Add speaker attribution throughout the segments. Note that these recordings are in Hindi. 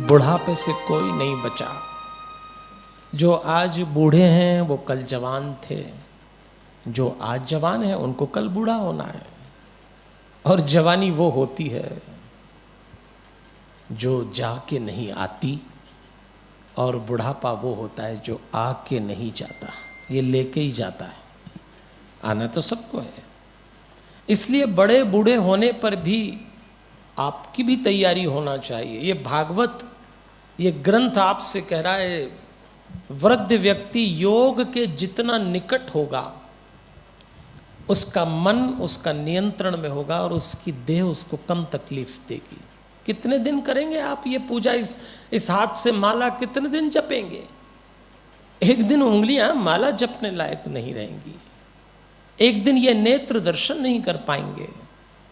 Speaker 1: बुढ़ापे से कोई नहीं बचा। जो आज बूढ़े हैं वो कल जवान थे, जो आज जवान है उनको कल बूढ़ा होना है। और जवानी वो होती है जो जाके नहीं आती, और बुढ़ापा वो होता है जो आके नहीं जाता, ये लेके ही जाता है। आना तो सबको है, इसलिए बड़े बूढ़े होने पर भी आपकी भी तैयारी होना चाहिए। ये भागवत, ये ग्रंथ आपसे कह रहा है, वृद्ध व्यक्ति योग के जितना निकट होगा उसका मन उसका नियंत्रण में होगा और उसकी देह उसको कम तकलीफ देगी। कितने दिन करेंगे आप ये पूजा? इस हाथ से माला कितने दिन जपेंगे? एक दिन उंगलियां माला जपने लायक नहीं रहेंगी, एक दिन ये नेत्र दर्शन नहीं कर पाएंगे,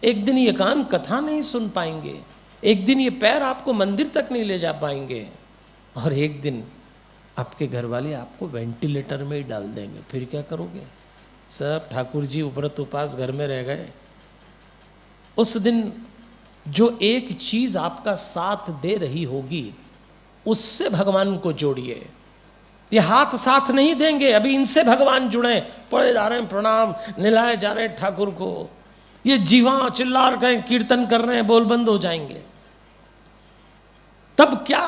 Speaker 1: एक दिन ये कान कथा नहीं सुन पाएंगे, एक दिन ये पैर आपको मंदिर तक नहीं ले जा पाएंगे, और एक दिन आपके घर वाले आपको वेंटिलेटर में ही डाल देंगे। फिर क्या करोगे? सब ठाकुर जी व्रत उपास घर में रह गए। उस दिन जो एक चीज आपका साथ दे रही होगी उससे भगवान को जोड़िए। ये हाथ साथ नहीं देंगे, अभी इनसे भगवान जुड़े, पड़े जा रहे हैं प्रणाम, निलाए जा रहे हैं ठाकुर को, ये जीवा चिल्ला रहे हैं, कीर्तन कर रहे हैं, बोल बंद हो जाएंगे। तब क्या?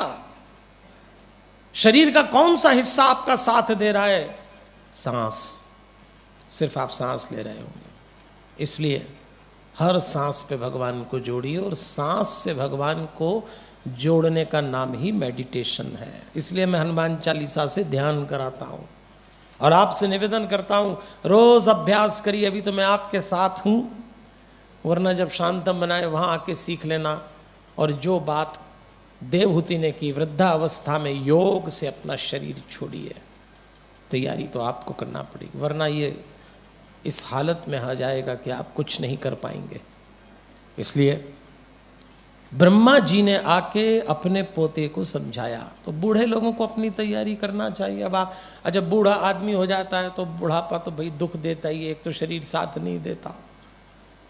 Speaker 1: शरीर का कौन सा हिस्सा आपका साथ दे रहा है? सांस। सिर्फ आप सांस ले रहे होंगे, इसलिए हर सांस पे भगवान को जोड़िए, और सांस से भगवान को जोड़ने का नाम ही मेडिटेशन है। इसलिए मैं हनुमान चालीसा से ध्यान कराता हूँ और आपसे निवेदन करता हूँ रोज अभ्यास करिए। अभी तो मैं आपके साथ हूँ, वरना जब शांतम बनाए वहाँ आके सीख लेना। और जो बात देवहूति ने की, वृद्धावस्था में योग से अपना शरीर छोड़िए, तैयारी तो आपको करना पड़ेगी, वरना ये इस हालत में आ जाएगा कि आप कुछ नहीं कर पाएंगे। इसलिए ब्रह्मा जी ने आके अपने पोते को समझाया, तो बूढ़े लोगों को अपनी तैयारी करना चाहिए। अब आप जब बूढ़ा आदमी हो जाता है तो बुढ़ापा तो भाई दुख देता ही है, एक तो शरीर साथ नहीं देता,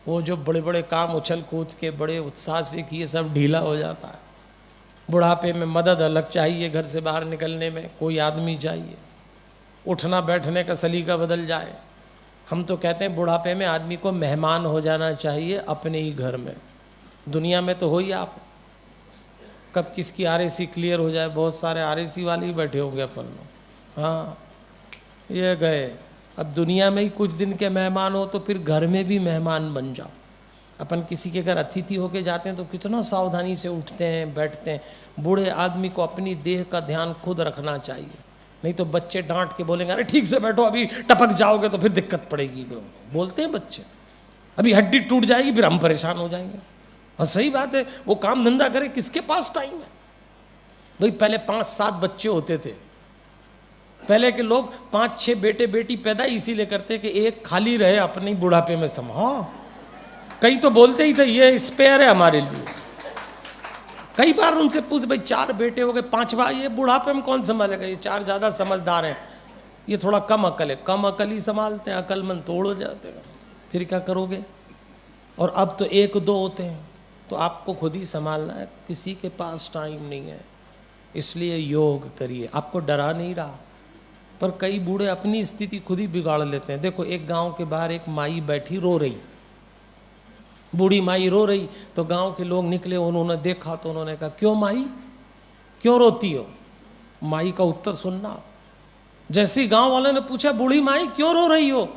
Speaker 1: वो जो बड़े बड़े काम उछल कूद के बड़े उत्साह से किए सब ढीला हो जाता है। बुढ़ापे में मदद अलग चाहिए, घर से बाहर निकलने में कोई आदमी चाहिए, उठना बैठने का सलीका बदल जाए। हम तो कहते हैं बुढ़ापे में आदमी को मेहमान हो जाना चाहिए अपने ही घर में। दुनिया में तो हो ही, आप कब किसकी आरएसी क्लियर हो जाए, बहुत सारे आरएसी वाले ही बैठे होंगे अपन लोग। हाँ, ये गए। अब दुनिया में ही कुछ दिन के मेहमान हो तो फिर घर में भी मेहमान बन जाओ। अपन किसी के घर अतिथि होके जाते हैं तो कितना सावधानी से उठते हैं, बैठते हैं। बूढ़े आदमी को अपनी देह का ध्यान खुद रखना चाहिए, नहीं तो बच्चे डांट के बोलेंगे अरे ठीक से बैठो, अभी टपक जाओगे तो फिर दिक्कत पड़ेगी। बोलते हैं बच्चे, अभी हड्डी टूट जाएगी फिर हम परेशान हो जाएंगे। और सही बात है, वो काम धंधा करे, किसके पास टाइम है भाई? पहले 5-7 बच्चे होते थे, पहले के लोग 5-6 बेटे बेटी पैदा इसीलिए करते कि एक खाली रहे अपने बुढ़ापे में समा। कई तो बोलते ही थे ये स्पेयर है हमारे लिए। कई बार उनसे पूछ, भाई 4 बेटे हो गए, 5वां ये बुढ़ापे में कौन संभालेगा? ये 4 ज़्यादा समझदार हैं, ये थोड़ा कम अकल है। कम अकल ही संभालते हैं, अकलमंद तोड़ हो जाते हैं, फिर क्या करोगे? और अब तो 1-2 होते हैं, तो आपको खुद ही संभालना है, किसी के पास टाइम नहीं है। इसलिए योग करिए, आपको डरा नहीं रहा। पर कई बूढ़े अपनी स्थिति खुद ही बिगाड़ लेते हैं। देखो, एक गाँव के बाहर एक माई बैठी रो रही, बूढ़ी माई रो रही, तो गांव के लोग निकले, उन्होंने देखा तो उन्होंने कहा क्यों माई, क्यों रोती हो? माई का उत्तर सुनना। जैसे ही गांव वाले ने पूछा बूढ़ी माई क्यों रो रही हो,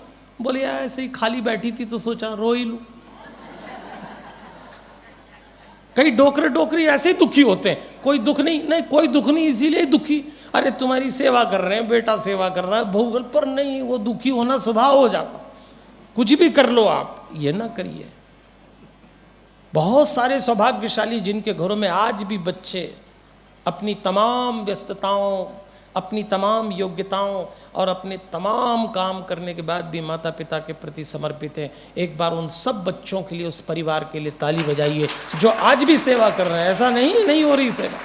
Speaker 1: बोले यार ऐसे ही खाली बैठी थी तो सोचा रो ही लूं। कई डोकरे डोकरी ऐसे ही दुखी होते हैं, कोई दुख नहीं, कोई दुख नहीं इसीलिए दुखी। अरे तुम्हारी सेवा कर रहे हैं, बेटा सेवा कर रहा है, भूगल पर नहीं, वो दुखी होना स्वभाव हो जाता। कुछ भी कर लो आप, ये ना करिए। बहुत सारे सौभाग्यशाली जिनके घरों में आज भी बच्चे अपनी तमाम व्यस्तताओं, अपनी तमाम योग्यताओं और अपने तमाम काम करने के बाद भी माता पिता के प्रति समर्पित हैं। एक बार उन सब बच्चों के लिए, उस परिवार के लिए ताली बजाइए जो आज भी सेवा कर रहे हैं। ऐसा नहीं हो रही सेवा।